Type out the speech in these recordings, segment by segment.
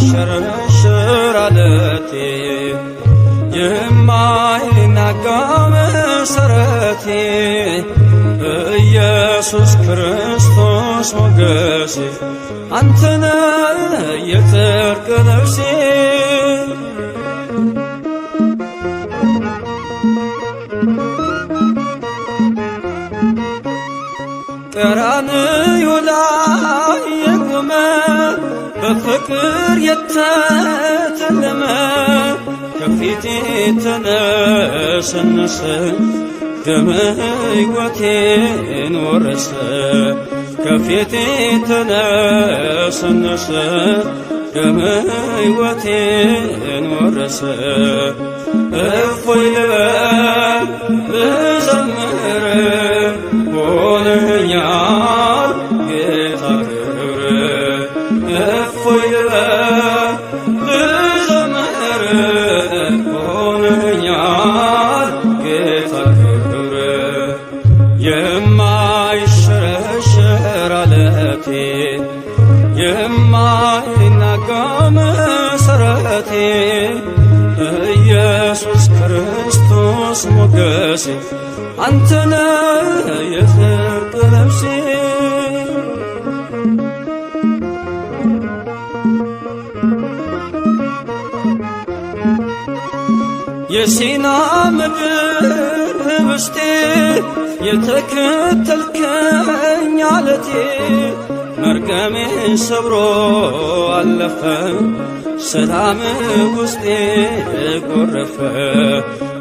የማይሸረሸር ዓለቴ የማይናጋ መሠረቴ ኢየሱስ ክርስቶስ ሞገሴ አንተነ የጽድቅ ልብሴ ቀራንዮ ላይ የቆመ በፍቅር የተተለመ ከፊቴ ተነሰነሰ ደመ ሕይወቴን ወረሰ ከፊቴ ተነሰነሰ ደመ ሕይወቴን ወረሰ እፎይ ልበል ልዘምር ሆነኛል ጌታ ክብር እፎይ ልበል ልዘምር ሆነኛል ጌታ ክብር የማይሸረሸር ዓለቴ የማይናጋ መሠረቴ ኢየሱስ ክርስቶስ ሞገሴ አንተነ የጽድቅ ልብሴ የሲና ምድር ኅብስቴ የተከተልከኝ ዓለቴ መርገሜን ሰብሮ አለፈ ሰላም ውስጤ ጎረፈ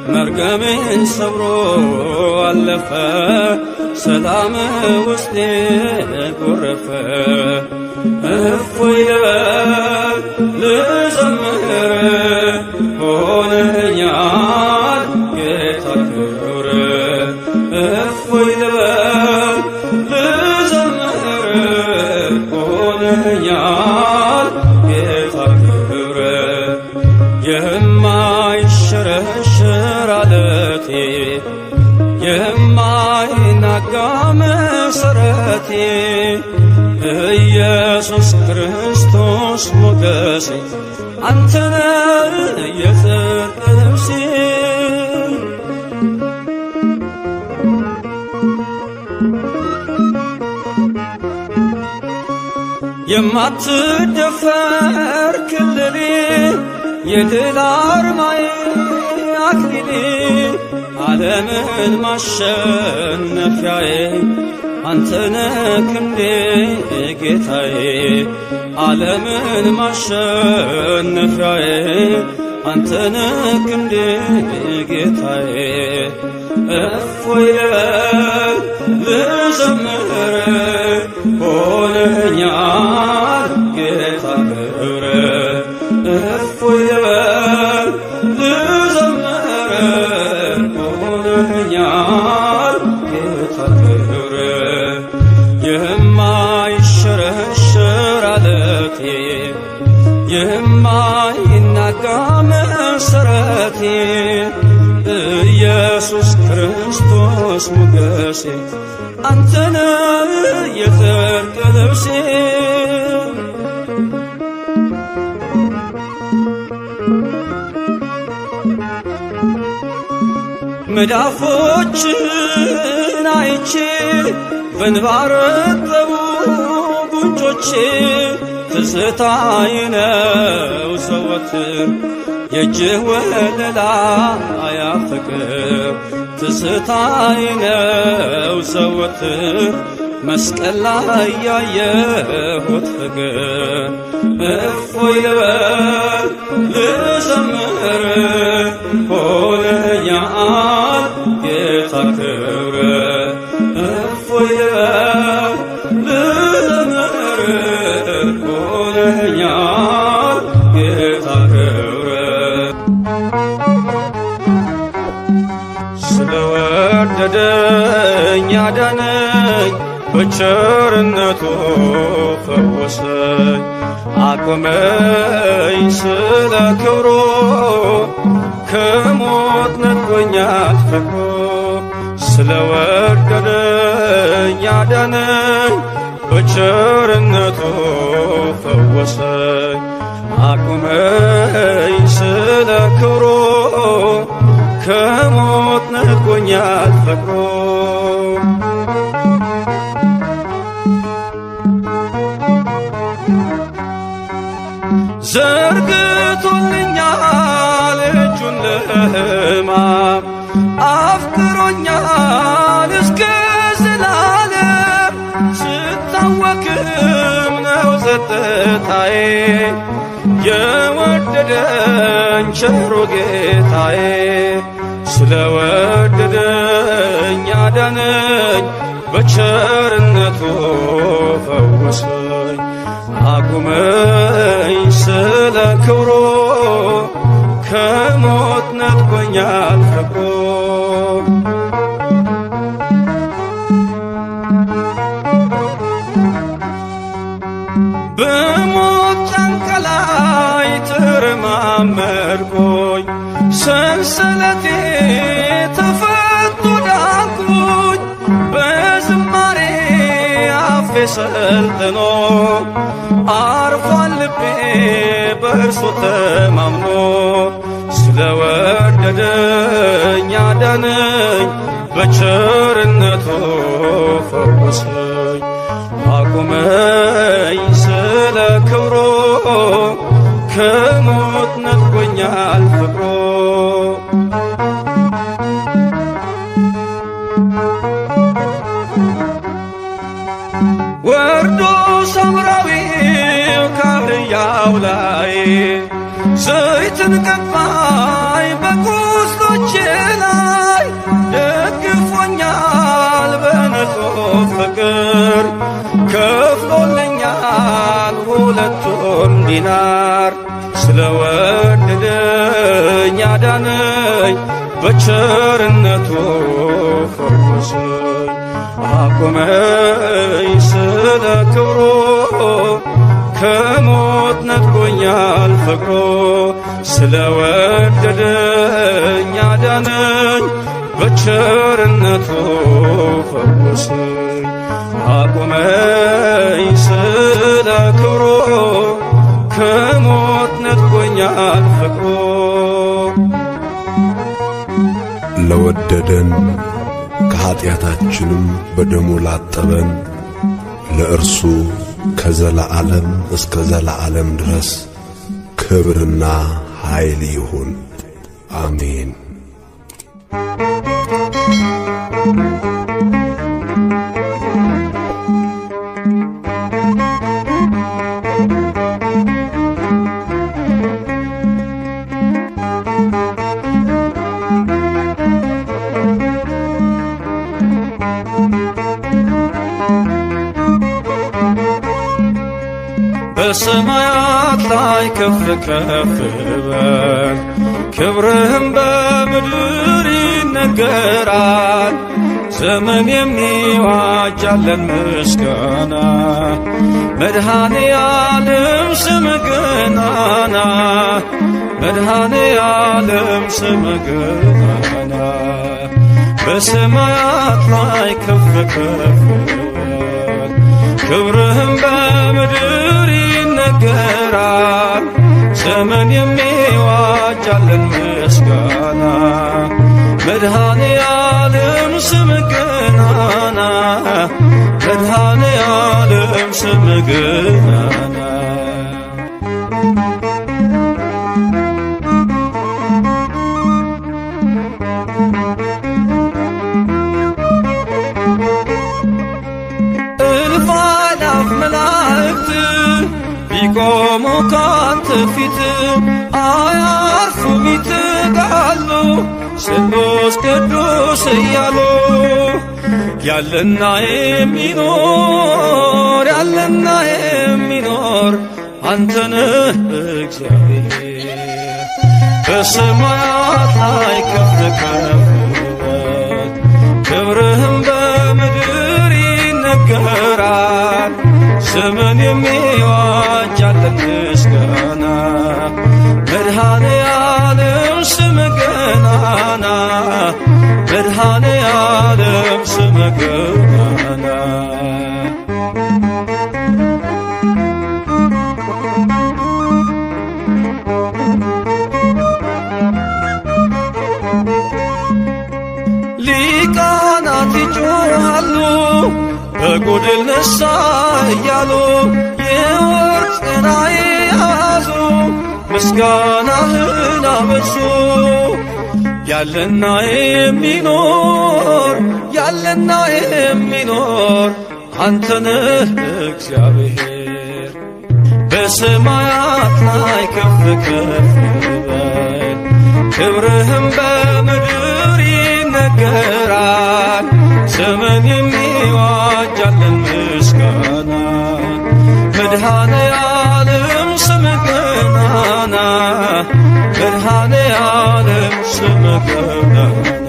መርገሜን ሰብሮ አለፈ ሰላም ውስጤ ጎረፈ እፎይ ልበል ልዘምር ሆነኛል ጌታ ክብር እፎይ ልበል ልዘምር ሆነኛል ጌታ ክብር የማይሸረሸር ዓለቴ የማይናጋ መሠረቴ ኢየሱስ ክርስቶስ ሞገሴ አንተነ የጽድቅ ልብሴ የማትደፈር ክልሌ የድል አርማዬ አክሊሌ ዓለምን ማሸነፊያዬ አንተነ ክንዴ ጌታዬ ዓለምን ማሸነፊያዬ አንተነ ክንዴ ጌታዬ እፎይ ልበል ልዘምር ሆነኛል ጌታ ክብር እፎይ ልበል ልዘምር ሆነኛል ጌታ ክብር የማይሸረሸር ዓለቴ የማይናጋ መሠረቴ ኢየሱስ ክርስቶስ ሞገሴ አንተነ የጽድቅ ልብሴ መዳፎችን አይቼ በእንባ ረጠቡ ጉንጮቼ ትዝታዬ ነው ዘወትር የእጅህ ወለላ ፍቅር ትዝታዬ ነው ዘወትር መስቀል ላይ ያየሁት ፍቅር እፎይ ልበል ልዘምር ሆነኛል ጌታ ክብር እፎይ ልበል ልዘምር ሆነኛል ጌታ ክብር ስለወደደኝ ያዳነኝ በቸርነቱ ፈወሰኝ አቆመኝ ስለ ክብሩ ከሞት ነጥቆኛል ፍቅሩ ስለወደደኝ ያዳነኝ በቸርነቱ ፈወሰኝ አቁመኝ ስለ ክብሩ ከሞት ነጥቆኛል ፍቅሩ ዘርግቶልኛል እጁን ለሕማም አፍቅሮኛል እስከ ዘላለም ስታወክም ነው ጸጥታዬ የወደደኝ ቸሩ ጌታዬ ስለወደደኝ አዳነኝ በቸርነቱ ፈወሰኝ አቁመኝ ስለ ክብሩ ከሞት ነጥቆኛል ፍቅሩ በሞት ጫንቃ ላይ ተረማመድኩኝ ሰንሰለቴ ተፈቶ ዳንኩኝ በዝማሬ አፌ ሰልጥኖ አርፏል ልቤ በእርሱ ተማምኖ ስለወደደኝ አዳነኝ በቸርነቱ ፈወሰኝ አቁመኝ ስለ ክብሩ ከሞት ነጥቆኛል ፍቅሩ ወርዶ ሳምራዊው ካህያው ላይ ዘይትን ቀባኝ በቁስሎቼ ላይ ደግፎኛል በነጦ ፍቅር ከፍሎልኛል ሁለቱን ዲናር ስለወደደኝ አዳነኝ በቸርነቱ ፈወሰኝ አቁመኝ ስለ ክብሩ ከሞት ነጥቆኛል ፍቅሩ ስለወደደኝ አዳነኝ በቸርነቱ ፈወሰኝ አቁመኝ ስለ ክብሩ ከሞት ነጥቆኛል ፍቅሩ ለወደደን ከኀጢአታችንም በደሙ ላጠበን ለእርሱ ከዘላዓለም እስከ ዘላዓለም ድረስ ክብርና ኃይል ይሁን አሜን። በሰማያት ላይ ከፍ ከፍ በል ክብርህም በምድር ይነገራል ዘመን የሚዋጃለን ምስጋና መድኃኔ ዓለም ስምህ ገናና መድኃኔ ዓለም ስምህ ገናና በሰማያት ላይ ከፍ ከፍ በል ክብርህም በምድር ይነገራል ዘመን የሚዋጃለን ምስጋና መድኃኔ ዓለም ስምህ ገናና መድኃኔ ዓለም ስምህ ገናና እልፍ አእላፍ መላእክት ቢቆሙ ካንተ ፊት አያርፉም ይትጋሉ ስሉስ ቅዱስ እያሉ ያለና የሚኖር ያለና የሚኖር አንተነህ እግዚአብሔር በሰማያት ላይ ከፍ ከፍ በል ክብርህም በምድር ይነገራል ዘመን የሚዋጃለን ምስጋና መድኃኔ ዓለም ስምህ ገናና መድኃኔ ዓለም ስምህ ገናና ጎድል ነሳ እያሉ የወርቅ ጽና ያዙ ምስጋናህን አበዙ። ያለና የሚኖር ያለና የሚኖር አንተነህ እግዚአብሔር በሰማያት ላይ ከፍ ከፍ በል ክብርህም በምድር ይነገራል። ዘመን የሚዋጃለን ምስጋና መድኃኔ ዓለም ስምህ ገናና መድኃኔ ዓለም ስምህ ገናና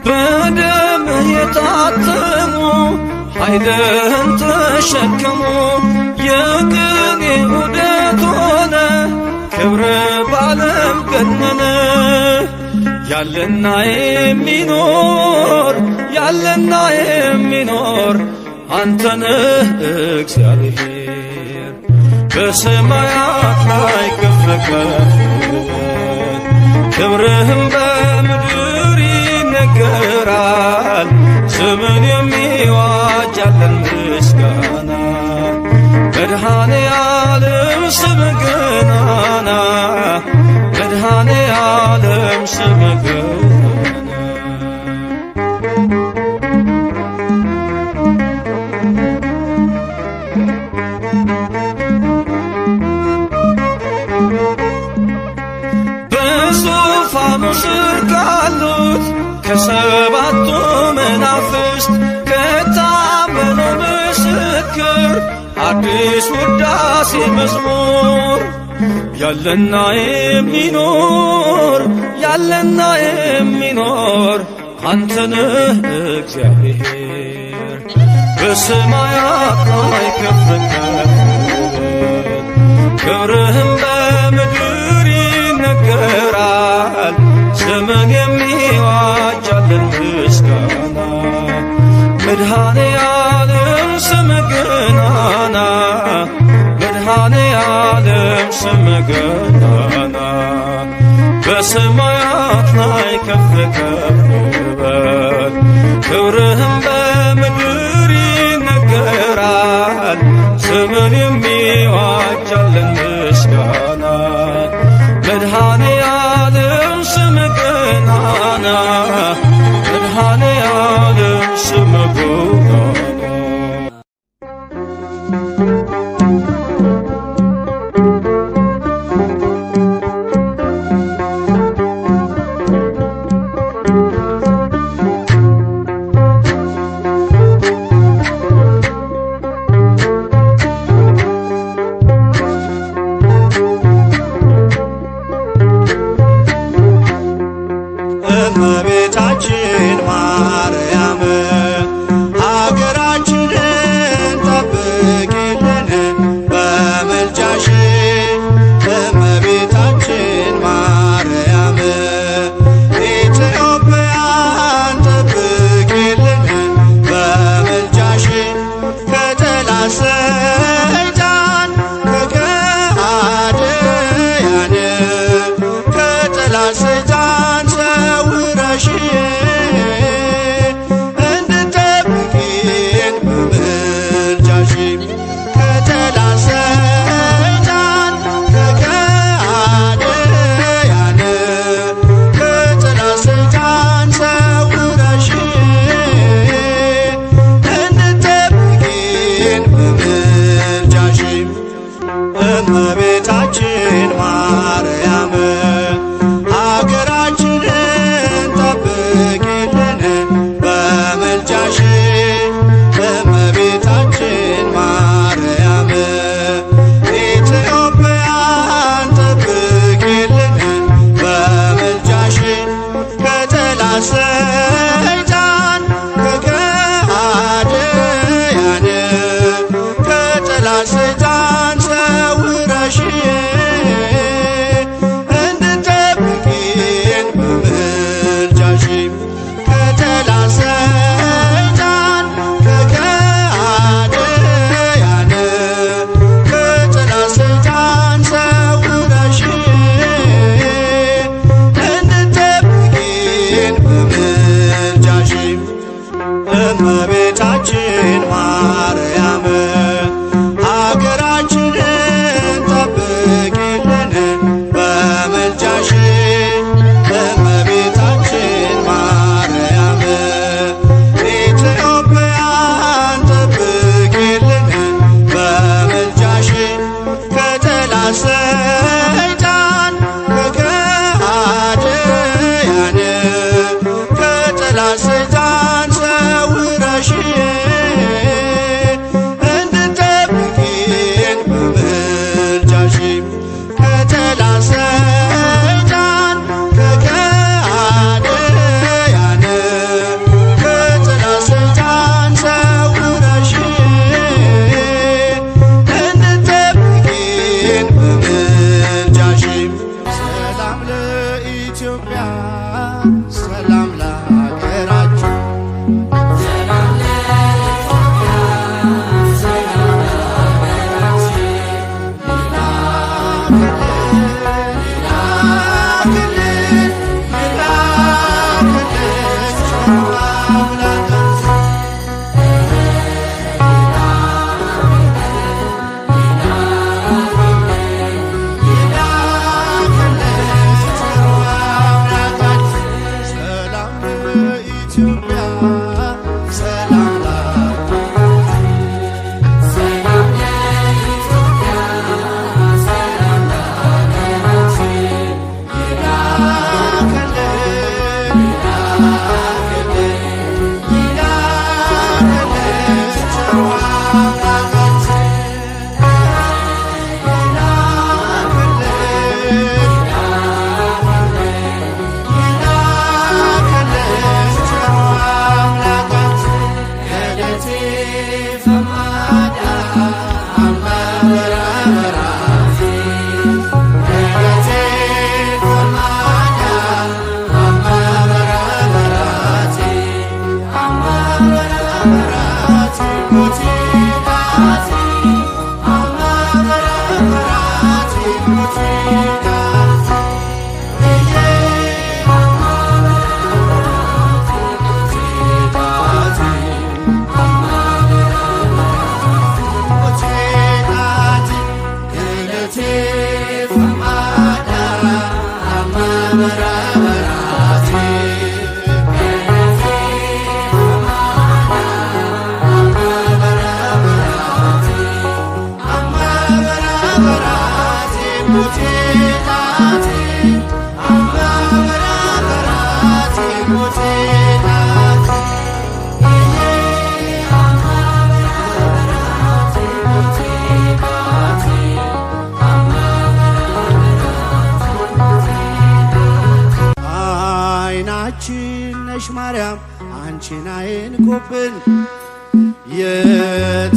በደምህ የታተሙ ኃይልህን ተሸከሙ የቅኔ ዑደት ሆነ ክብር ባለም ገነነ። ያለና የሚኖር ያለና የሚኖር አንተነህ እግዚአብሔር በሰማያት ላይ ከፍ ከፍ ክብርህም በምድር ይነገራል። ዘመን የሚዋጃለን ምስጋና መድኃኔ ዓለም ስምህ ገናና መድኃኔ ዓለም ስምህ ገናና በዙፋኑ ስር ካሉት ከሰባቱ መናፍስት ከታመነው ምስክር አዲስ ውዳሴ መዝሙር ያለና የሚኖር ያለና የሚኖር አንተነህ እግዚአብሔር በሰማያት ላይ ከፍ ከፍ ክብርህም በምድር ይነገራል። ዘመን የሚዋጃለን ምስጋና መድኃኔ ዓለም ስምህ ገናና መድኃኔ ዓለም ስምህ ገናና በሰማያት ላይ ከፍ ከፍ በል ክብርህም በምድር ይነገራል። ዘመን የሚዋጃለን ምስጋና መድኃኔ ዓለም ስምህ ገናና መድኃኔ ዓለም ስምህ ገናና ለኢትዮጵያ ሰላም ለሀገራችን ማርያም አንቺን አይንኩብን የተዋሕዶ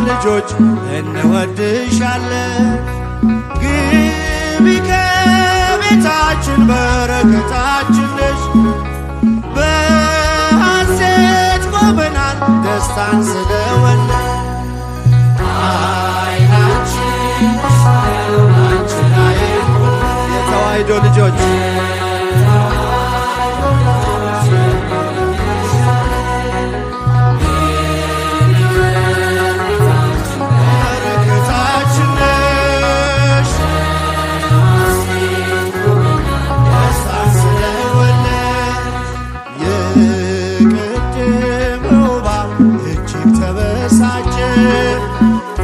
ልጆች እንወድሻለን። ግቢ ከቤታችን በረከታችን ነሽ። በሐሴት ቆመናል ደስታን ስለወለድ አይናችን አንቺን አይንኩብን የተዋሕዶ ልጆች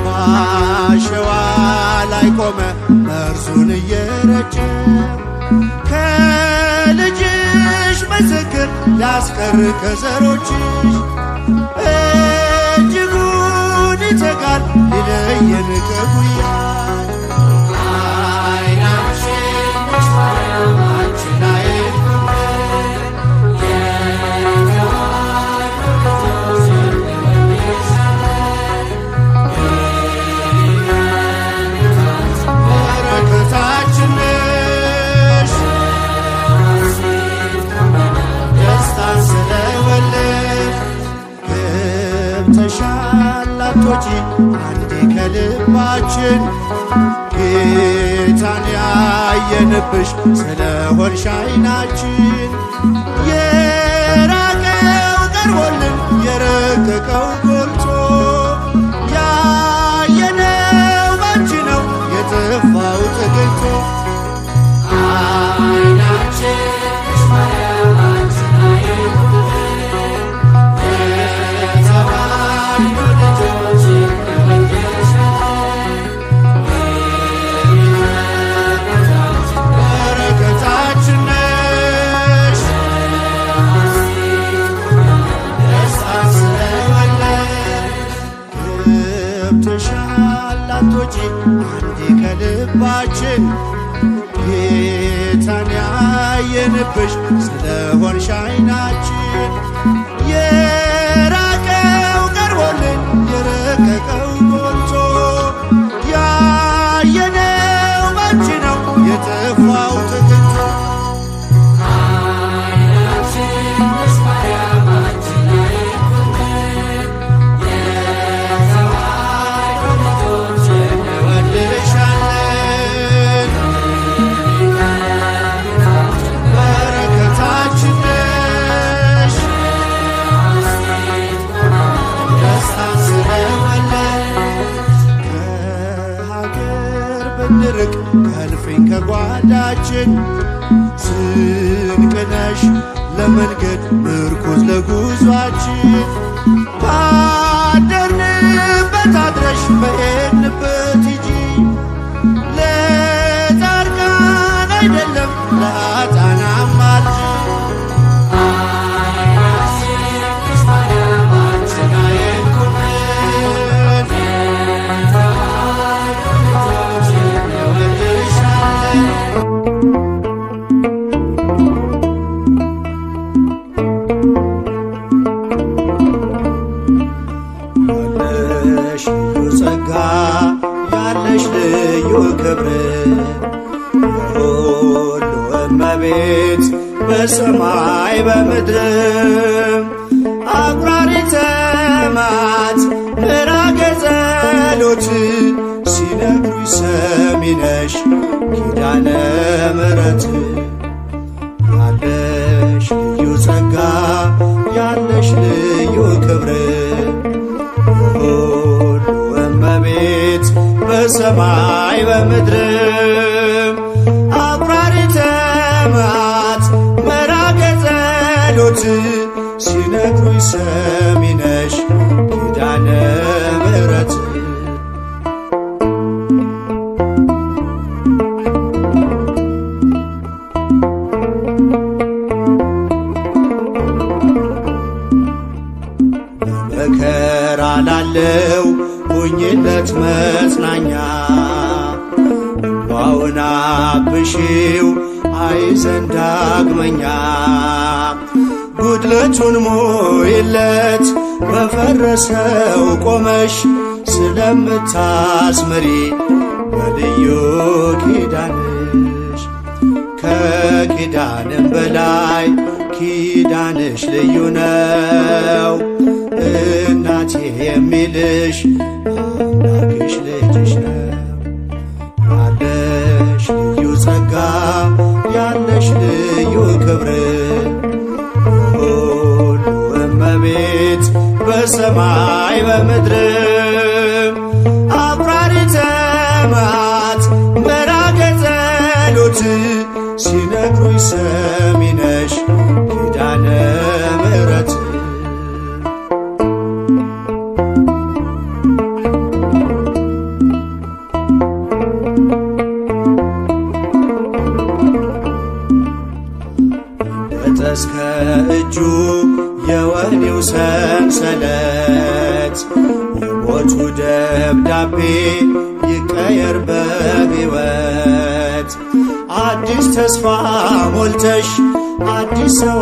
በአሸዋ ላይ ቆመ መርዙን እየረጨ ከልጅሽ ምስክር ሊያስቀር ከዘሮችሽ እጅጉን ይተጋል ሊለየን ከጉያሽ አይናችን ማርያም አንቺን ተሻላቶች አንዴ ከልባችን ጌታን ያየንብሽ ስለሆንሽ አይናችን የራቀው ቀርቦልን የረቀቀው ጎልቶ ያየነው ባንቺ ነው የጠፋው ተገኝቶ አይናችን ገብተሻላቶች አንዴ ከልባችን ጌታን ያየንብሽ ስለሆንሽ አይናችን የራቀው ቀርቦልን የረቀቀው ጎልቶ ያየነው ባንቺ ነው የጠፋው ተገኝቶ አይናችን ስንቅነሽ ለመንገድ ምርኩዝ ለጉዟችን ባደርንበት አድረሽ በሄድንበት ሂጂ ለጻድቃን አይደለም ለኃጥአንም አልጂ ያለሽ ልዩ ክብር የሁሉ እመቤት በሰማይ በምድርም አቁራሪተ መዓት ምራገ ጸሎት ሲነግሩኝ ሰሚ ነሽ ኪዳነ ምሕረት ያለሽ ልዩ ጸጋ ያለሽ ልዩ ክብር የሁሉ እመቤት በሰማይ በምድርም አቁራሪተ መዓት ምራገ ጸሎት ሲነግሩኝ ሰሚ ነሽ ኪዳነ ምሕረት በመከራ ላለው ሁኝለት መጽናኛ እንባውን አብሺው አይዘን ዳግመኛ ጉድለቱን ሞይለት በፈረሰው ቆመሽ ስለምታስምሪ በልዩ ኪዳንሽ ከኪዳንም በላይ ኪዳንሽ ልዩ ነው እናቴ የሚልሽ አምላክሽ ልጅሽ ነው ያለሽ ልዩ ጸጋ ያለሽ ልዩ ክብር የሁሉ እመቤት በሰማይ በምድርም አቁራሪተ መዓት ምራገ ጸሎት ሲነግሩኝ ሰሚ ነሽ ኪዳነ ምሕረት እስከ እጁ የወህኒው ሰንሰለት የሞቱ ደብዳቤ ይቀየር በሕይወት አዲስ ተስፋ ሞልተሽ አዲስ ሰው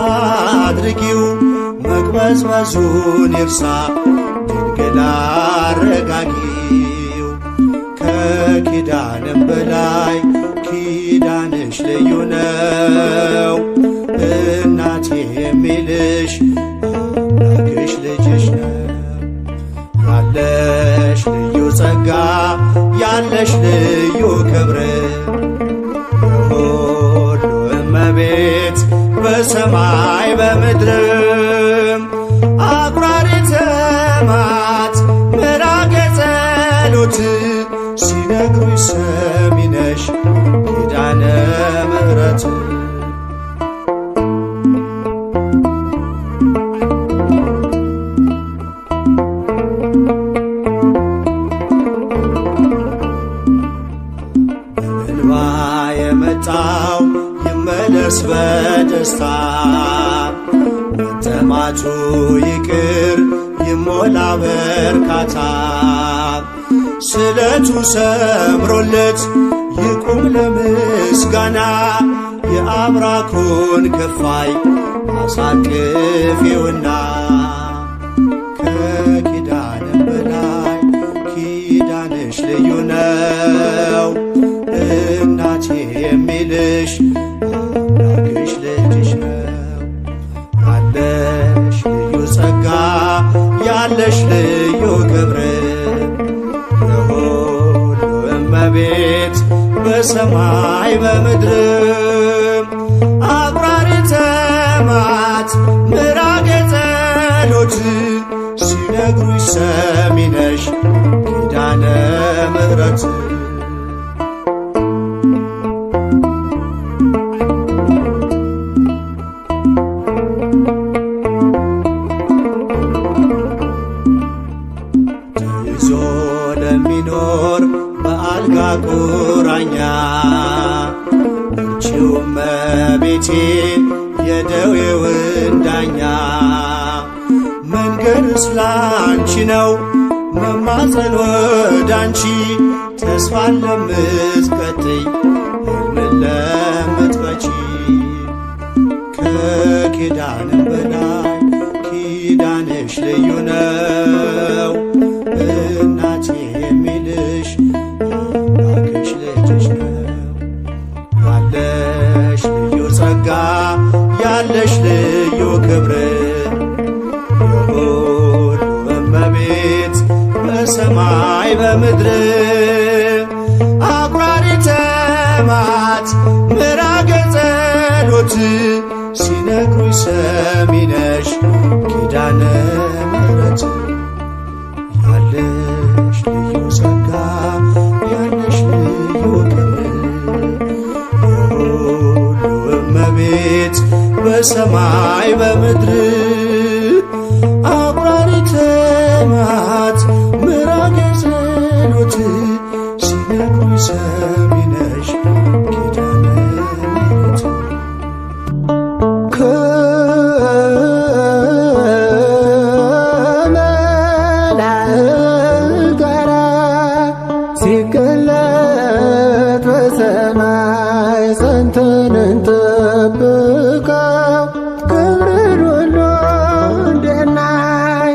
አድርጊው መቅበዝበዙን ይርሳ ድንግል አረጋጊው ከኪዳንም በላይ ኪዳንሽ ልዩ ነው እናቴ የሚልሽ አምላክሽ ልጅሽ ነው ያለሽ ልዩ ጸጋ ያለሽ ልዩ ክብር የሁሉ እመቤት በሰማይ በምድርም አቁራሪተ መዓት ምራገ ጸሎት ሲነግሩኝ ሰሚ ነሽ ኪዳነ ምሕረት የመጣው ይመለስ በደስታ መጠማቱ ይቅር ይሞላ በርካታ ስለቱ ሰምሮለት ይቁም ለምስጋና የአብራኩን ክፋይ አሳቅፊውና ከኪዳንም በላይ ኪዳንሽ ልዩ ነው እናቴ የሚልሽ አምላክሽ ልጅሽ ነው ያለሽ ልዩ ጸጋ ያለሽ ልዩ ክብር የሁሉ እመቤት በሰማይ በምድርም አቁራሪተ መዓት ምራገ ጸሎት ሲነግሩኝ ሰሚ ነሽ ኪዳነ ምሕረት መድኃኒቴ የደዌውን ዳኛ መንገድስ ላንቺ ነው መማፀን ወዳንቺ ተስፋን ለምትቀጥይ ሕልምን ለምትፈቺ ከኪዳንም በላይ ኪዳንሽ ልዩ ነው እናቴ የሚልሽ አምላክሽ ልጅሽ ነው። ያለሽ ልዩ ጸጋ ያለሽ ልዩ ክብር የሁሉ እመቤት በሰማይ በምድር አቁራሪተ መዓት ምራገ ጸሎት ሲነግሩኝ ሰሚ ነሽ ኪዳነ ምሕረት ያለሽ ልዩ ጸጋ ያለሽ ልዩ ክብር የሁሉ እመቤት በሰማይ በምድር አቁራሪተ መዓት ምራገ ጸሎት ሲነግሩኝ ሰሚ ነሽ ኪዳነ ምሕረት ከመላእክት ጋር ሲገለጥ በሰማይ ጸንተን እንጠብቀው ክብርን ሁሉ እንድናይ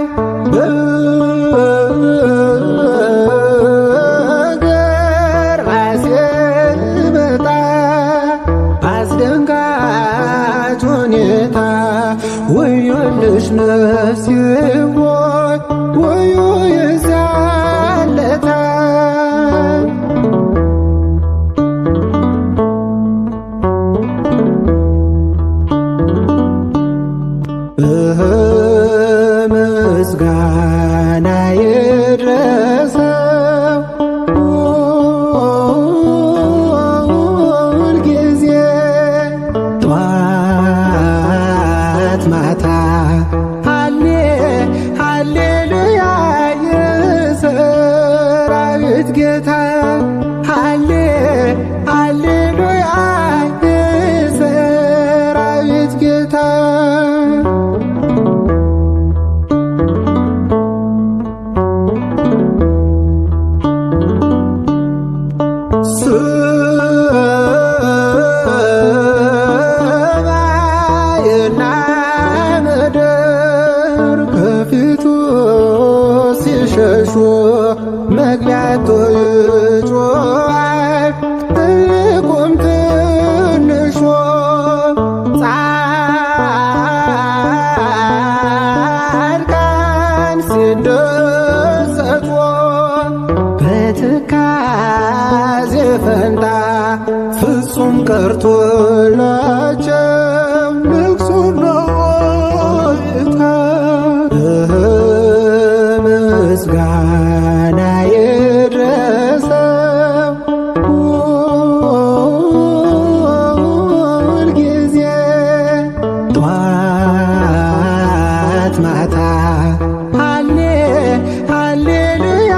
በገርባሴ ሲመጣ አስደንጋጭ ሁኔታ ወዮልሽ ነፍሴ ሆይ ወዮ የዚያን ዕለት ምስጋና ይድረሰው ሁልጊዜ ጠዋት ማታ ሃሌሉያ የሰራዊት ጌታ ሃሌሉያ የሰራዊት ጌታ ሰማይና ምድር ከፊቱ ሲሸሹ መግቢያቱ ይጮኻል ትልቁም ትንሹ ጻድቃን ሲደሰቱ በትካዜ ፈንታ ፍጹም ቀርቶላቸው ልቅሶና ዋይታ ምስጋና ይድረሰው ሁልጊዜ ጠዋት ማታ ሃሌሉያ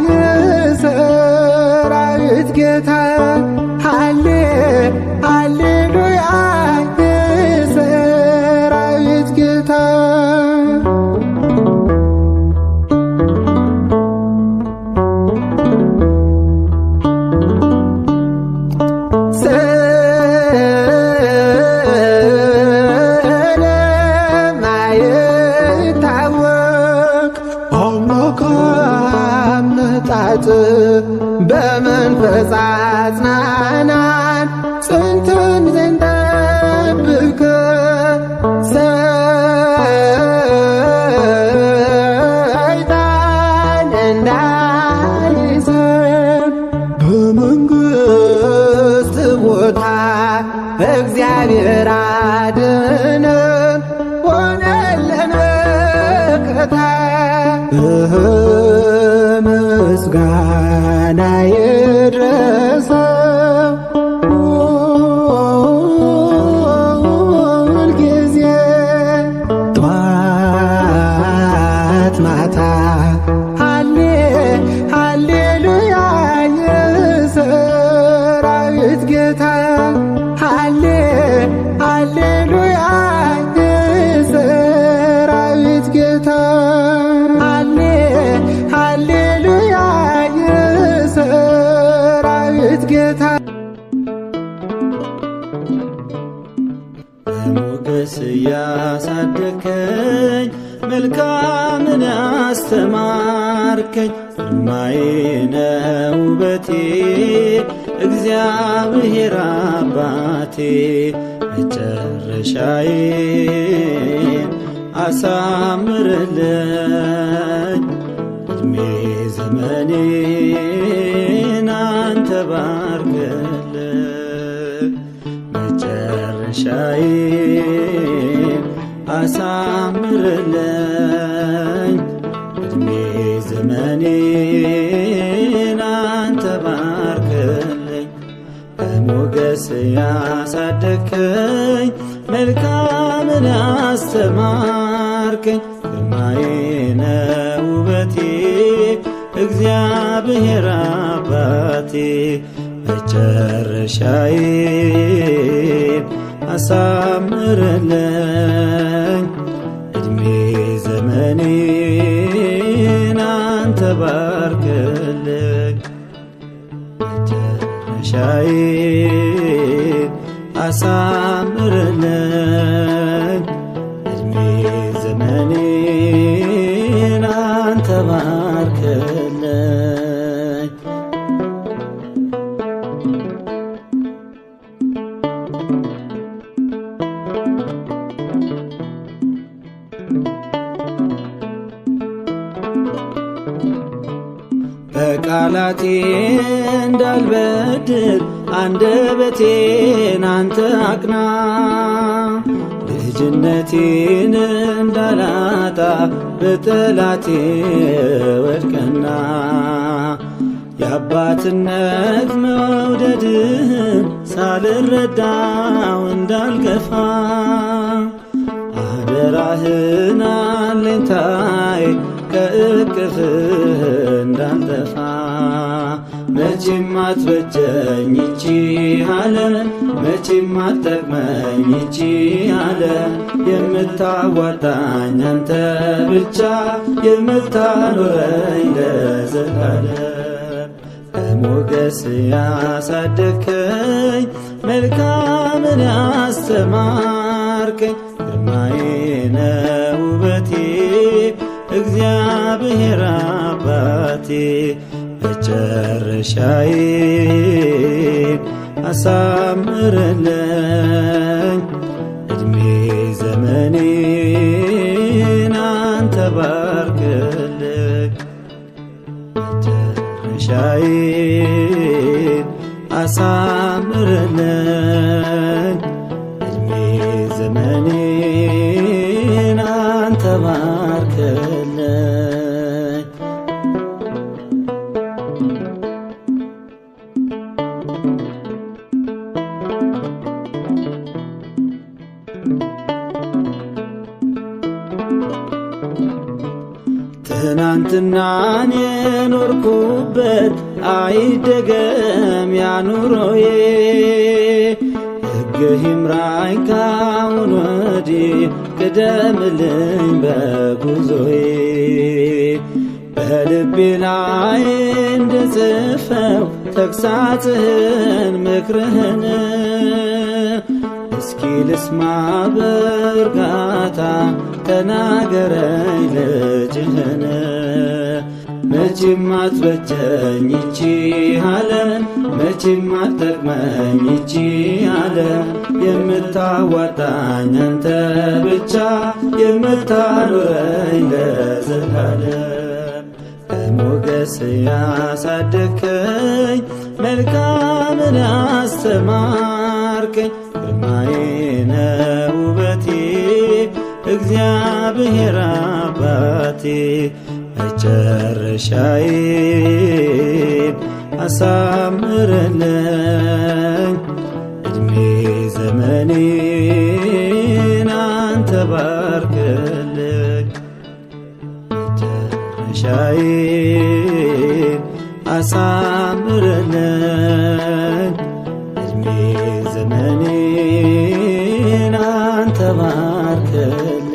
የሰራዊት ጌታ ሃሌሉያ የሰራዊት ጌታ ስለማይታወቅ አምላክ አመጣጥ በመንፈስ አጽናናን ጸንተን ዘንጠብቅ ሰይጣን እንዳይዘን በመንግሥት ቦታ እግዚአብሔር አድነን ሆነልን መከታ ምስጋና ይድረሰው ሁልጊዜ ጠዋት ማታ ሃሌሉያ የሰራዊት ጌታ በሞገስ ያሳደከኝ መልካምን ያስተማርከኝ ግርማዬ ነው ውበቴ እግዚአብሔር አባቴ መጨረሻዬን አሳምርልኝ እድሜ ዘመኔን አንተ ባርክልኝ መጨረሻዬን አሳምርልኝ እድሜ ዘመኔን አንተ ባርክልኝ በሞገስ ያሳደከኝ መልካምን ያስተማርከኝ ግርማዬ ነው ውበቴ እግዚአብሔር አባቴ መጨረሻዬን አሳምርልኝ እድሜ ዘመኔን አንተ ባርክልኝ መጨረሻዬን አሳምርልኝ እድሜ ዘመኔን አንተ ባርክልኝ በቃላቴ እንዳልበድል አንደበቴን አንተ አቅና ልጅነቴን እንዳላጣ በጠላቴ ወድቅና የአባትነት መውደድህን ሳልረዳው እንዳልገፋ አደራህን አለኝታዬ ከእቅፍህ እንዳልጠፋ መቼም አትበጀኝ ይቺ ዓለም መቼም አትጠቅመኝ ይቺ ዓለም የምታዋጣኝ አንተ ብቻ የምታኖረኝ ለዘላለም በሞገስ ያሳደከኝ መልካምን ያስተማርከኝ ግርማዬ ነው ውበቴ እግዚአብሔር አባቴ መጨረሻዬን አሳምርልኝ እድሜ ዘመኔን አንተ ባርክልኝ መጨረሻዬን አሳምርልኝ እድሜ ዘመኔን አንተ ባርክልኝ ትናንትናን የኖርኩበት አይደገም ያኑሮዬ ሕግህ ይምራኝ ካሁን ወዲህ ቅደምልኝ በጉዞዬ በልቤ ላይ እንድጽፈው ተግሣጽህን ምክርህን እስኪ ልስማ በእርጋታ ተናገረኝ ልጅህን መቼም አትበጀኝ ይቺ ዓለም መቼም አትጠቅመኝ ይቺ ዓለም የምታዋጣኝ አንተ ብቻ የምታኖረኝ ለዘላለም በሞገስ ያሳደከኝ መልካምን ያስተማርከኝ ግርማዬ ነው ውበቴ እግዚአብሔር አባቴ መጨረሻዬን አሳምርልኝ እድሜ ዘመኔን አንተ ባርክልኝ መጨረሻዬን አሳምርልኝ እድሜ ዘመኔን አንተ ባርክልኝ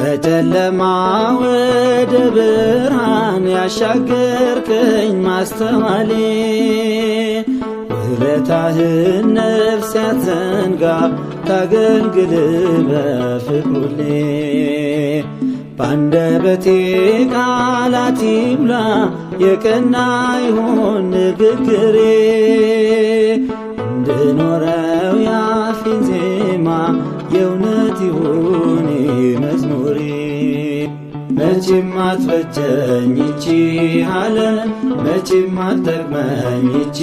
ከጨለማ ወደ ብርሃን ያሻገርከኝ ማስተዋሌ ውለታህን ነፍስ ያትዘንጋ ታገልግል በፍቅሩሌ ባንደበቴ ቃላት ይብላ የቀና ይሆን ንግግሬ እንድኖረው ያፊን ዜማ የእውነት ይሁን መዝሙሬ መቼም አትበጀኝ ይቺ ዓለም መቼም አትጠቅመኝ ይቺ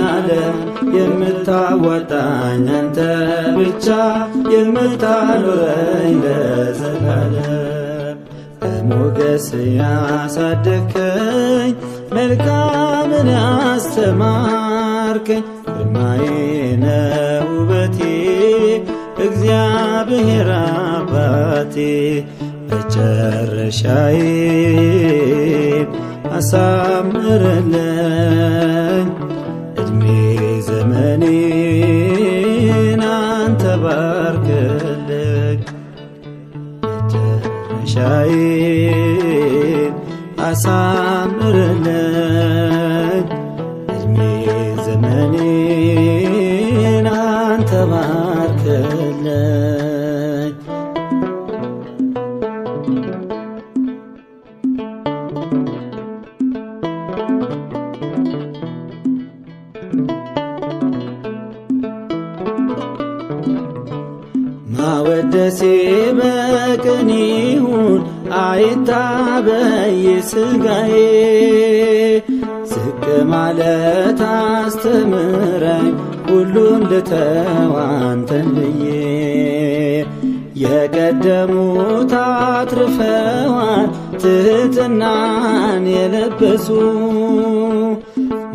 ዓለም የምታዋጣኝ አንተ ብቻ የምታኖረኝ ለዘላለም በሞገስ ያሳደግከኝ መልካምን ያስተማርከኝ ግርማዬ ነህ ውበቴ እግዚአብሔር አባቴ መጨረሻዬን አሳምርልኝ ዕድሜ ዘመኔን አንተ ባርክልኝ መጨረሻዬን አሳምርልኝ ዕድሜ ዘመኔን አንተ ባርክልኝ ማወደሴ በቅን ይሁን አይታበይ ሥጋዬ ዝቅ ማለት አስተምረኝ ሁሉን ልተው አንተን ብዬ የቀደሙት አትርፈዋል ትሕትናን የለበሱ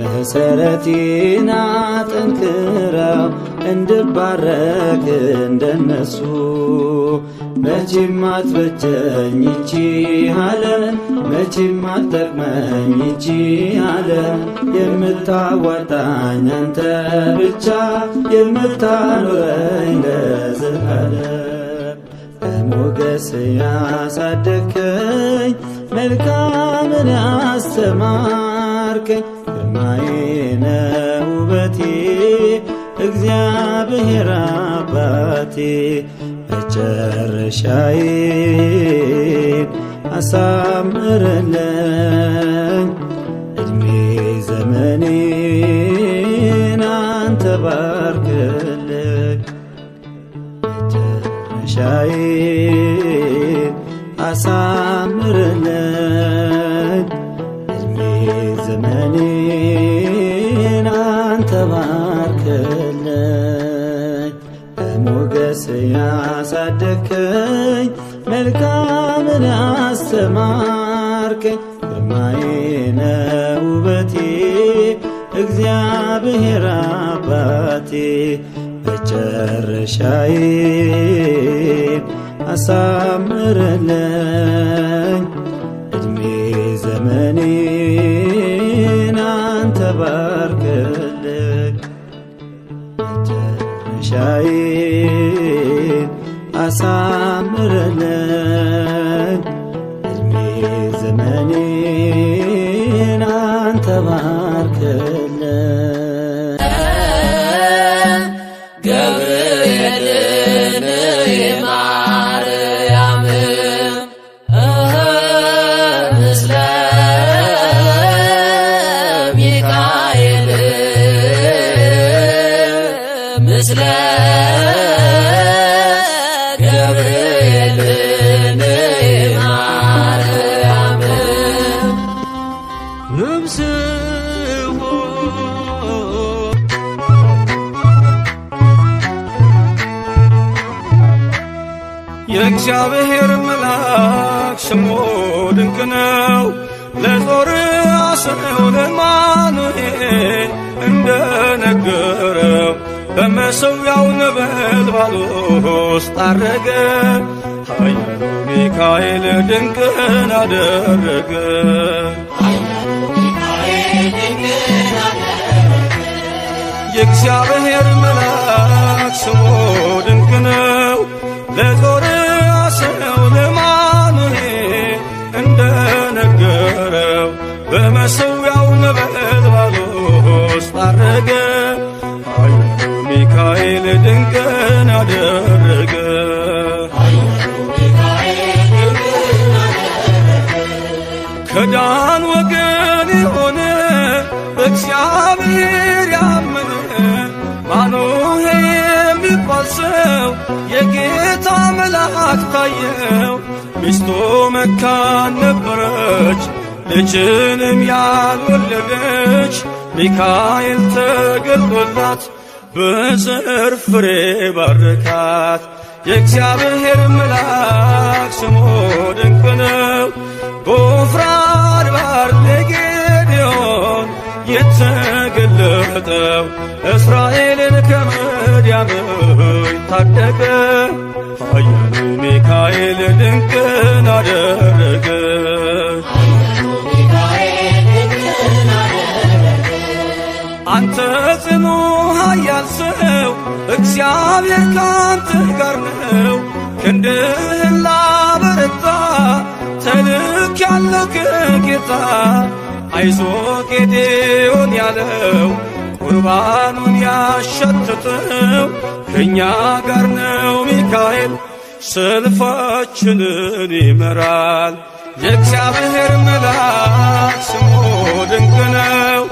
መሠረቴን አጠንክረው እንድባረክ እንደነሱ መቼም አትበጀኝ ይቺ ዓለም መቼም አትጠቅመኝ ይቺ ዓለም የምታዋጣኝ አንተ ብቻ የምታኖረኝ ለዘላለም በሞገስ ያሳደግከኝ መልካምን ያስተማርከኝ ግርማዬ ነህ ውበቴ እግዚአብሔር አባቴ መጨረሻዬን አሳምርልኝ ዕድሜ ዘመኔን አንተ ባርክልኝ መጨረሻዬን አሳምርልኝ ዕድሜ ዘመኔን አንተ ባርክልኝ በሞገስ ያሳደግከኝ መልካምን ያስተማርከኝ ግርማዬ ነህ ውበቴ እግዚአብሔር አባቴ መጨረሻዬን አሳምርልኝ ዕድሜ ዘመኔን አንተ ባርክልኝ መጨረሻዬን አሳምርልኝ ዕድሜ ዘመኔን አንተ ባርክልኝ ገብርኤልን የማርያም ምስለ ሚካኤል ምስለ ገብርኤልን የማርያም ንብስዎ የእግዚአብሔር መልአክ ስሙ ድንቅ ነው። ለዞርዓ ሰው ለማኑኤል እንደነገረው በመሠዊያው ነበልባል ውስጥ አረገ። ኃያሉ ሚካኤል ድንቅን አደረገ። የእግዚአብሔር መልአክ ስሙ ድንቅ ነው። ለዞርዓ ሰው ለማ የመዳን ወገን የሆነ በእግዚአብሔር ያመነ ማኑሄ የሚባል ሰው የጌታ መልአክ ታየው። ሚስቱ መካን ነበረች፣ ልጅንም ያልወለደች። ሚካኤል ተገልጦላት በዘር ፍሬ ባረካት። የእግዚአብሔር መልአክ ስሙ ድንቅ ነው። በዖፍራ አድባር ለጌዴዎን የተገለጠው እስራኤልን ከምድያም ታደገ። ኃያሉ ሚካኤል ድንቅን አደረገ። አንተ ጽኑ ኃያል ሰው እግዚአብሔር ካንተ ጋር ነው። ክንድህን ላበረታ ተልኬአለሁ ከጌታ። አይዞ ጌዴዎን ያለው ቁርባኑን ያሸተተው ከእኛ ጋር ነው ሚካኤል ሰልፋችንን ይመራል። የእግዚአብሔር መልአክ ስሙ ድንቅ ነው።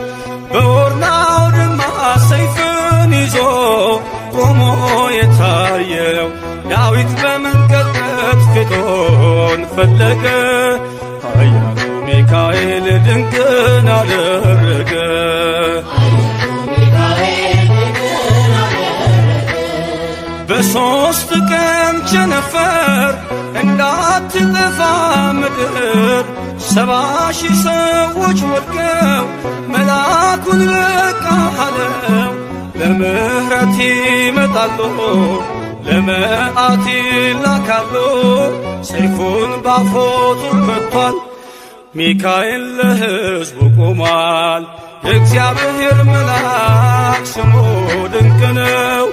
በኦርናው ድማ ሰይፍን ይዞ ቆሞ የታየው ዳዊት በመንቀጥቀጥ ፊቱን ፈለገ። ኃያሉ ሚካኤል ድንቅን አደረገ። በሦስት ቀን ቸነፈር እንዳትጠፋ ምድር 70,000 ሰዎች ወድቀው መልአኩን በቃ አለው። ለምሕረት ይመጣሉ፣ ለመዓት ይላካሉ። ሰይፉን ባፎቱ ከቷል፣ ሚካኤል ለሕዝቡ ቆሟል። የእግዚአብሔር መልአክ ስሙ ድንቅ ነው።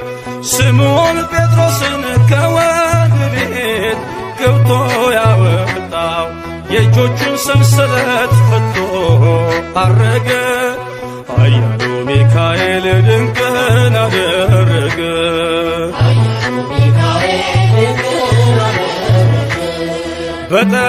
ስምዖን ጴጥሮስን ከወህኒ ቤት ገብቶ ያወጣው የእጆቹን ሰንሰለት ፈቶ አረገ። ኃያሉ ሚካኤል ድንቅን አደረገ።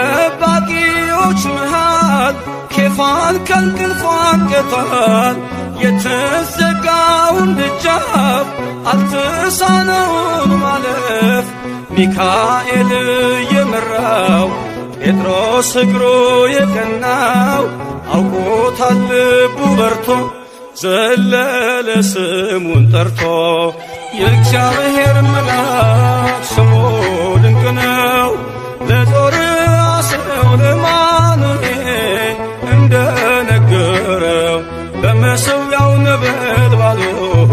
በጠባቂዎች መሃል ኬፋን ከእንቅልፉ አንቅቷል። የተዘጋውን ደጃፍ አልተሳነውን ማለፍ ሚካኤል የመራው ጴጥሮስ እግሩ የቀናው አውቆታል ልቡ በርቶ ዘለለ ስሙን ጠርቶ። የእግዚአብሔር መልአክ ስሙ ድንቅ ነው። ለጦር አስረው ለማኑሄል እንደነገረው በመሠዊያው ነበልባል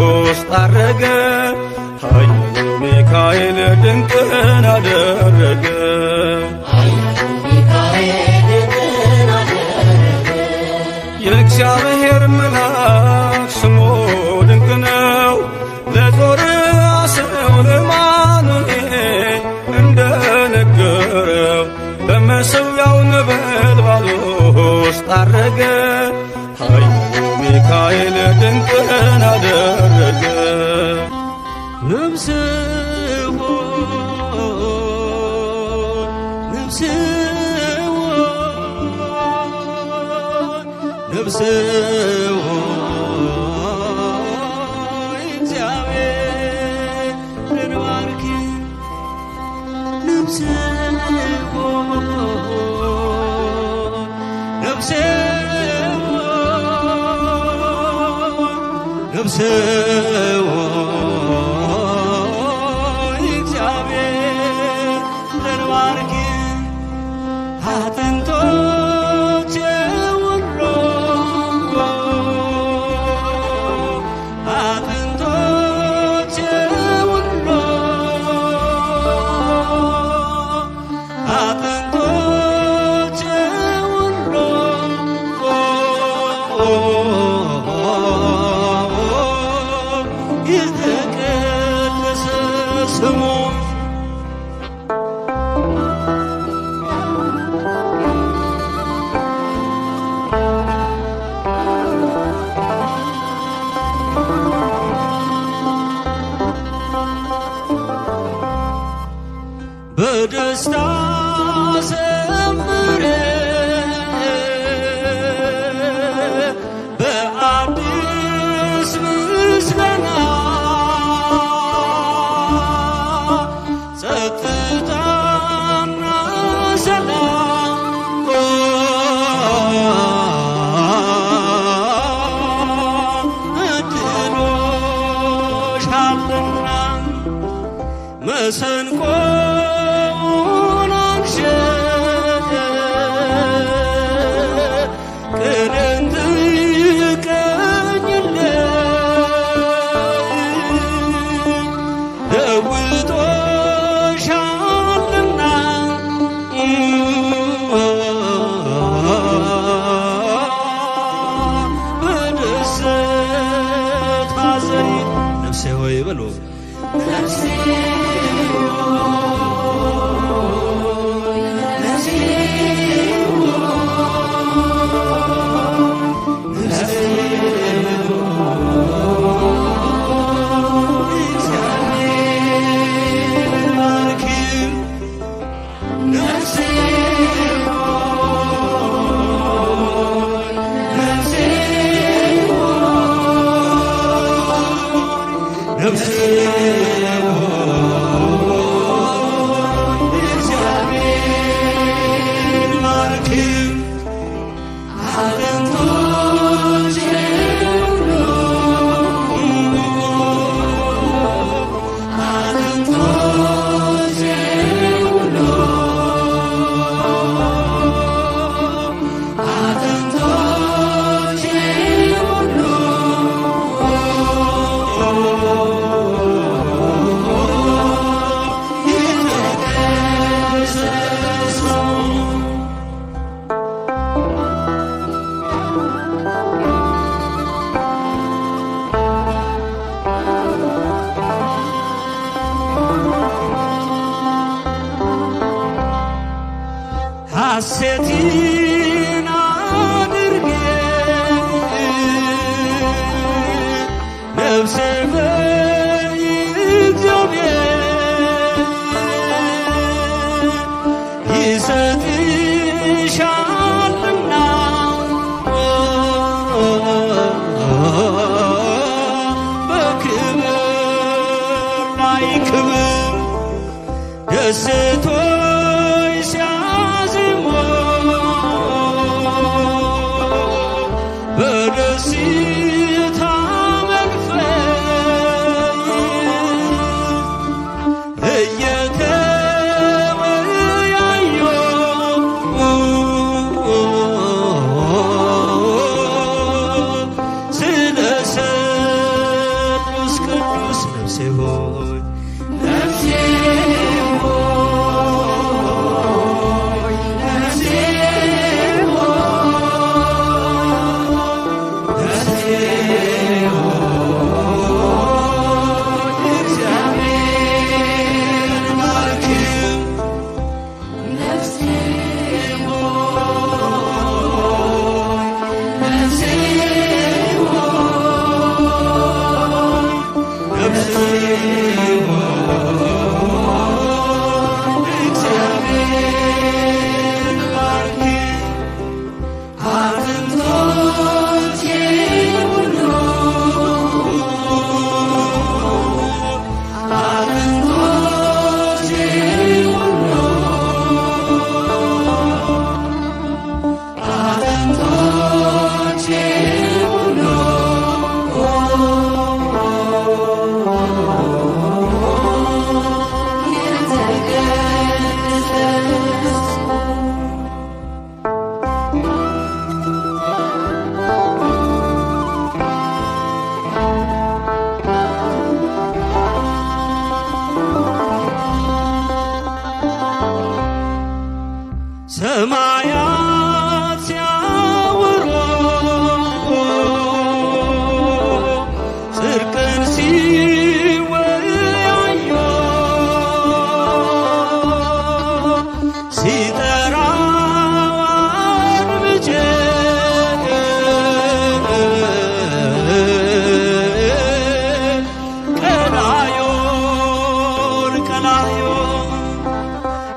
ውስጥ አረገ። ኃያሉ ሚካኤል ድንቅን አደረገ። የእግዚአብሔር መልአክ ስሙ ድንቅ ነው። ለጦር አስረው ለማኑሄል እንደነገረው በመሠዊያው ነበልባል ውስጥ አረገ። ኃያሉ ሚካኤል ድንቅን አደረገ። እግዚአብሔርን ባርኪ ነፍሴ እግዚአብሔርን ባርኪ። አጥንቶቼ ሁሉ አጥንቶቼ ሁሉ አጥንቶቼ ሁሉ የተቀደሰ ስሙ በደስታ ዘምር የሰውን አንሸ ቅንን ትቀኝለት ለውጦሻልና በደስታ ዘሪ ነፍሴ ሆይ በሉ ሐሴትን አድርጌ ነፍሴ በእግዚአብሔር ይሰጥሻልና በክብር ላይ ክብር ደስቶ በደስታ መንፈስ እየተወያዩ ስለ ስሉስ ቅዱስ ነፍሴ ሆይ ነፍሴ ሰማያት ሲያወሩ ጽድቅን ሲወያዩ ሲጠራው አድምጬ ቀላዩን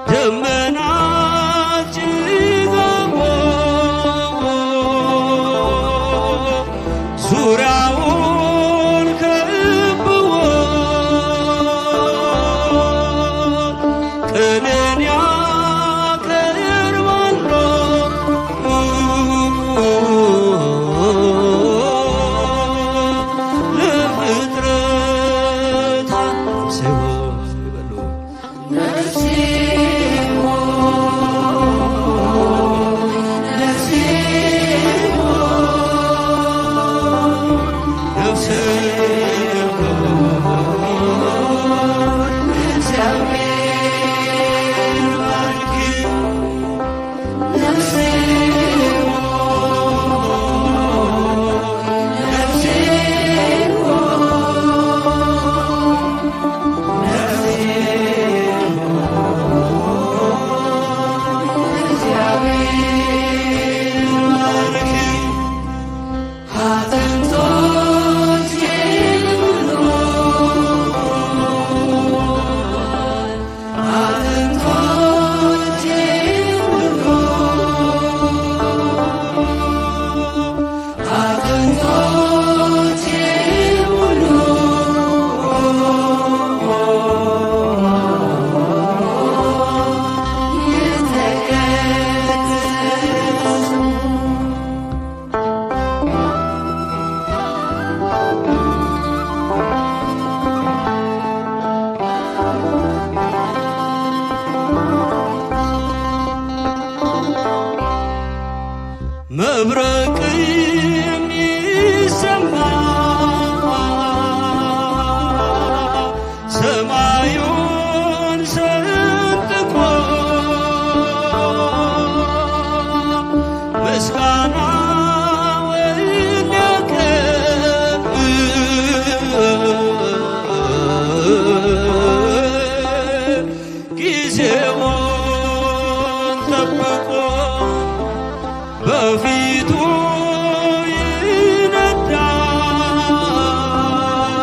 ደመና ዙሪያውን ከበውት ቅንን ያቀርባሉ ለፍጥረታት ሲሆን ይበሉ መብረቅም ይሰማ ሰማዩን ሰንጥቆ ምስጋና ወለቀ ጊዜውን ጠብቆ በፊቱ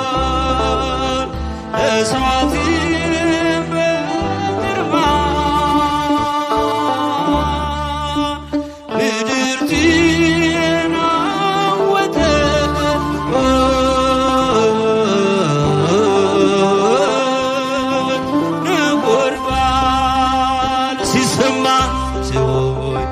ይነዳል እሳት በግርማ ምድር ትናወጠ ነጎድጓድ ሲሰማ ሲሆን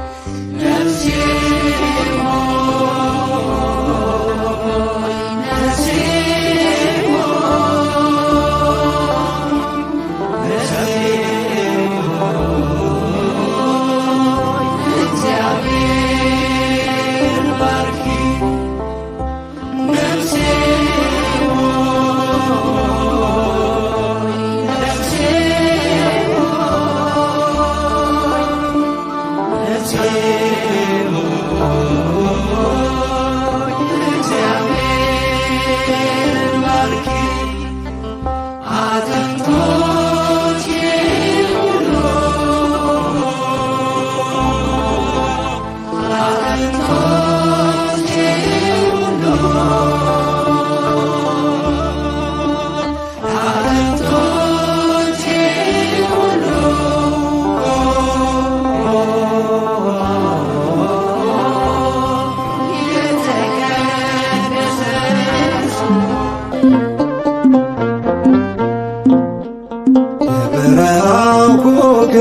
የበረሃው ኮከብ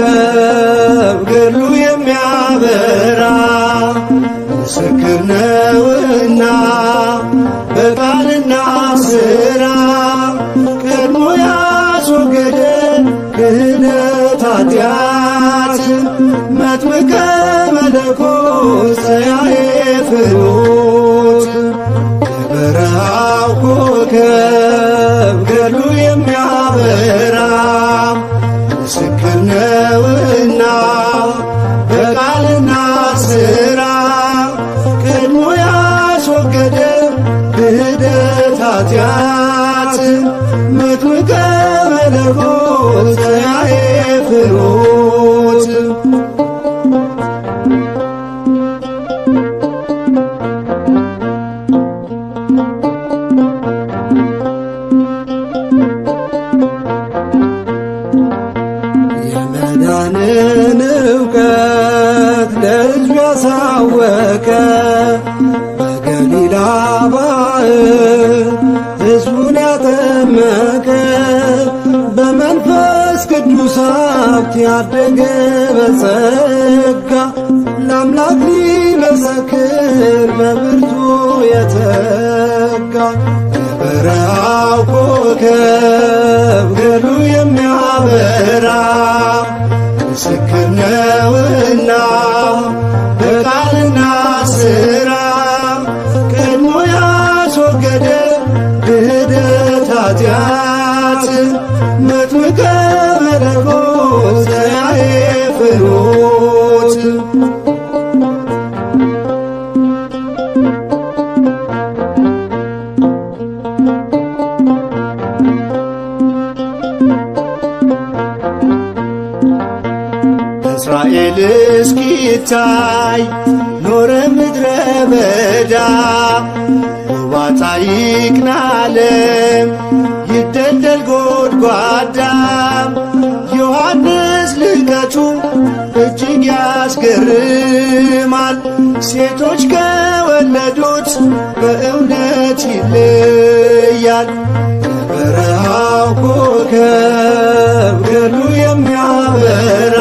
ገድሉ የሚያበራ ምስክር ነውና በቃልና ሥራ ቀድሞ ያስወገደ ክህደት ኃጢአት መጥምቀ መለኮት ፀያየ ፍኖት የበረሃው ኮከብ ገድሉ የሚያበራ ምስክር ነውና በቃልና ሥራ ቀድሞ ያስወገደ ክህደት ኃጢአት መጥምቀ መለኮት ፀያየ ፍኖት የመዳንን እውቀት ለሕዝብ ያሳወቀ በገሊላ ባሕር ሕዝቡን ያጠመቀ በመንፈስ ቅዱስ ሀብት ያደገ በጸጋ ለአምላክ ሊመሰክር በብርቱ የተጋ በረሃው ኮከብ ገድሉ የሚያበራ ምስክር ነውና በቃልና ሥራ ቀድሞ ያስወገደ ክህደት ኃጢአት መጥምቀ መለኮት ዘያዕቆብ ፍኖት እስራኤል እስኪታይ ኖረ ምድረ በዳ ውባታ ይቅናለም ይደልደል ጎድጓዳ ዮሐንስ ልቀቱ እጅግ ያስገርማል ሴቶች ከወለዱት በእውነት ይለያል በረሃው ኮከብ ገድሉ የሚያበራ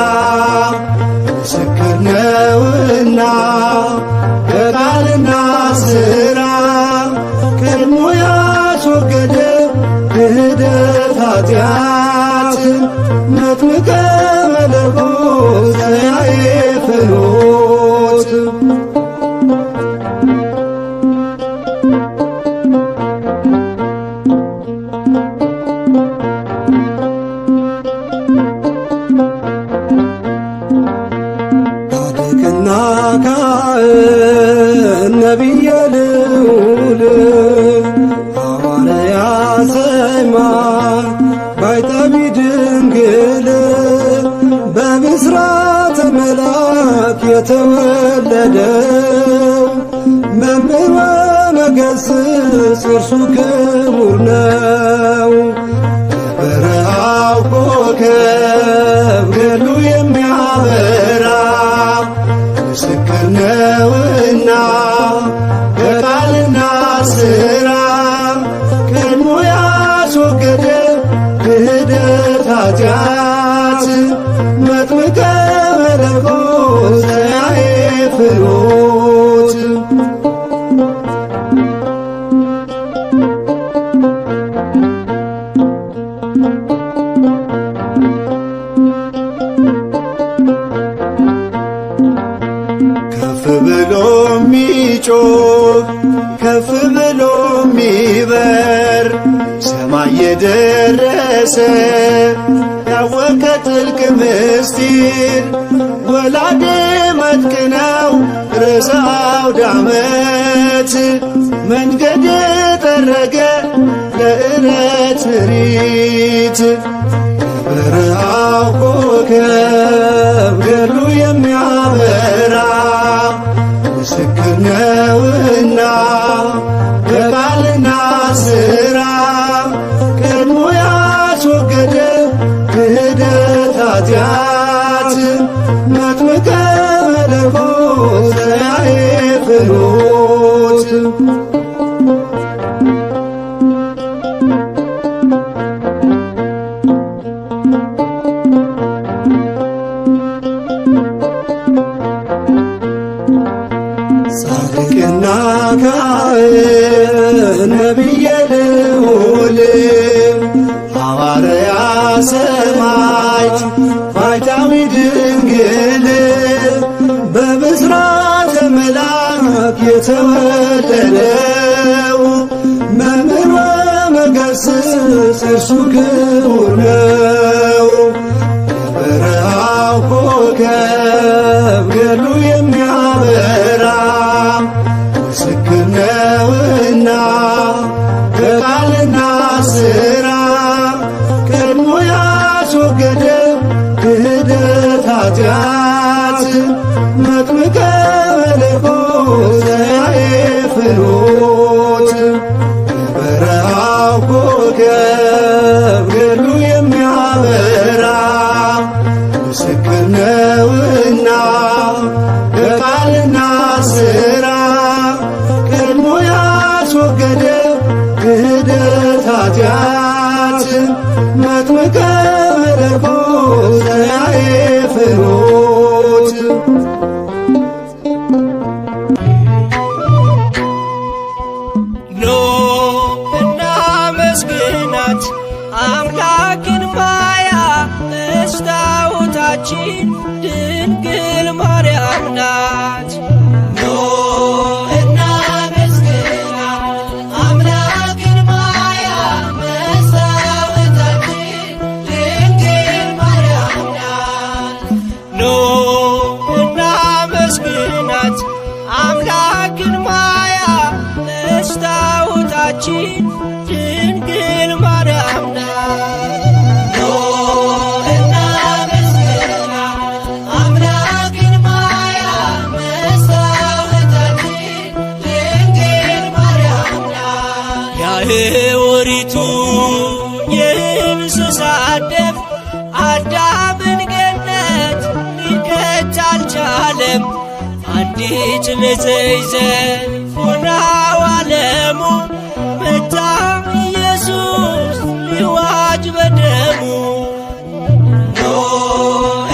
ምስክር ነውና በቃልና ሥራ ቀድሞ ያስወገደ ክህደት ኃጢአት መጥምቀ መለኮት ዘያዕቆብ ፍኖት ጻድቅና ካህን ነቢየ ልዑል ሐዋርያ ሰማይ ባይጠቢ ድንግል በብስራተ መልአክ የተወለደው መምህር ወመገሥጽ እርሱ ክቡር ነው በበረሃው ኮከብ ገድሉ የሚያበራ ምስክር ነውና በቃልና ሥራ ቀድሞ ያስወገደ ክህደት ኃጢአት መጥምቀ መለኮት ዘያዕቆብ ፍኖት ከፍ ብሎ ሚጮህ ከፍ ብሎ ሚበር ሰማይ የደረሰ ያወቀ ጥልቅ ምስጢር ወላዴ መጥምቅ ነው ርዕሰ አውደ ዓመት መንገድ የጠረገ ለዕለት ምሪት በረሃው ኮከብ ገድሉ የሚያበራ ምስክር ነውና በቃልና ሥራ ቀድሞ ያስወገደ ክህደት ኃጢአት መጥምቀ መለኮት ዘያዕቆብ ፍኖት ጻድቅና ካህን ነቢየ ልዑል ሐዋርያ ሰማዕት ባይታዊ ድንግል በብስራተ መልአክ የተወለደው መምህር ወመገሥጽ እርሱ ክቡር ነው በበረሃው ኮከብ ገድሉ የሚያበራ ምስክር ነውና በቃልና ሥራ ቀድሞ ያስወገደ ክህደት ኃጢአት መጥምቀ መለኮት ዘያዕቆብ ፍኖት በበረሃው ኮከብ ገድሉ የሚያበራ ምስክር ነውና በቃልና ሥራ ቀድሞ ያስወገደ ክህደት ኃጢአት መጥምቀ መለኮት ዘያዕቆብ ፍኖት ኑ እና መስታወታችን ድንግል ማርያም ናት። ኑ እናመስግናት አምላክን ማያ መስታወታችን ድንግል ማርያም ናት። ኑ እናመስግናት አምላክን ማያ መስታወታችን ድንግል ማርያም ናት። ኑ እናመስግናት አምላክን ማያ መስታወታችን ድንግል ማርያም ናት። የኦሪቱ የእንስሳት ደም አዳምን ገነት ሊከት አልቻለም። አንዲት ንጽሕት ዘር ሆናው ዓለሙ መጣ ኢየሱስ ሊዋጅ በደሙ። ኑ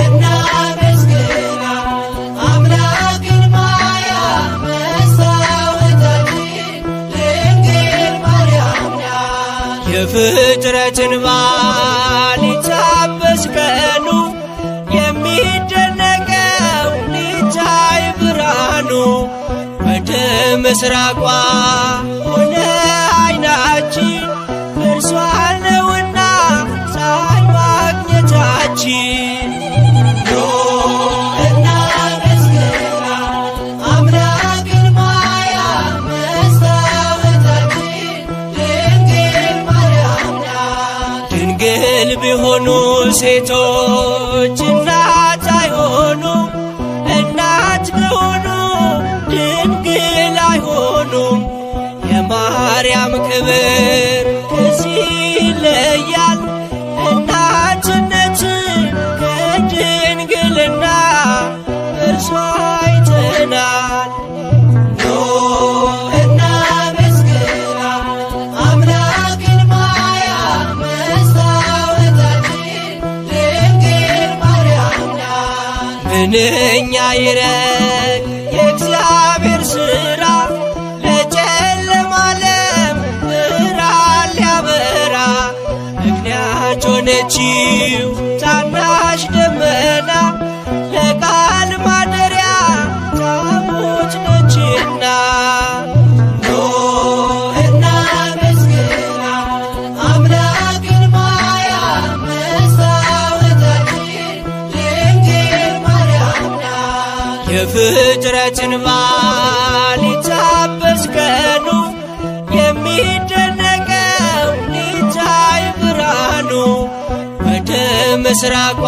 እናመስግናት አምላክን ማያ መስታወታችን ድንግል ማርያም ናት። የፍጥረትን ባል ሊታበስ ቀኑ የሚደነቀው ሊታይ ብርሃኑ ወደ ምስራቋ ሆነ ዓይናችን እርሷ ነውና ፀሐይ ማግኘታችን። ኑ እናመስግናት አምላክን ማያ መስታወታችን ድንግል ማርያም ናት። ድንግል ቢሆኑ ሴቶች እናት አይሆኑም፣ እናት ቢሆኑ ድንግል አይሆኑም። የማርያም ክብር ከዚህ ይለያል፣ እናትነትን ከድንግልና እርሷ አይተናል። ኑ እናመስግናት አምላክን ማያ መስታወታችን ድንግል ማርያም ናት። ምንኛ ይረግ የእግዚአብሔር ሥራ ለጨለማ ዓለም ብርሃን ሊያበራ ምክንያት ሆነችው ታናሽ ደመና ለቃል ማደሪያ ታቦት ነችና። ኑ እናመስግናት አምላክን ማያ መስታወታችን ድንግል ማርያም ናት። የፍጥረትን ባል ሊታበስ ቀኑ የሚደነቀው ሊታይ ብርሃኑ ወደ ምስራቋ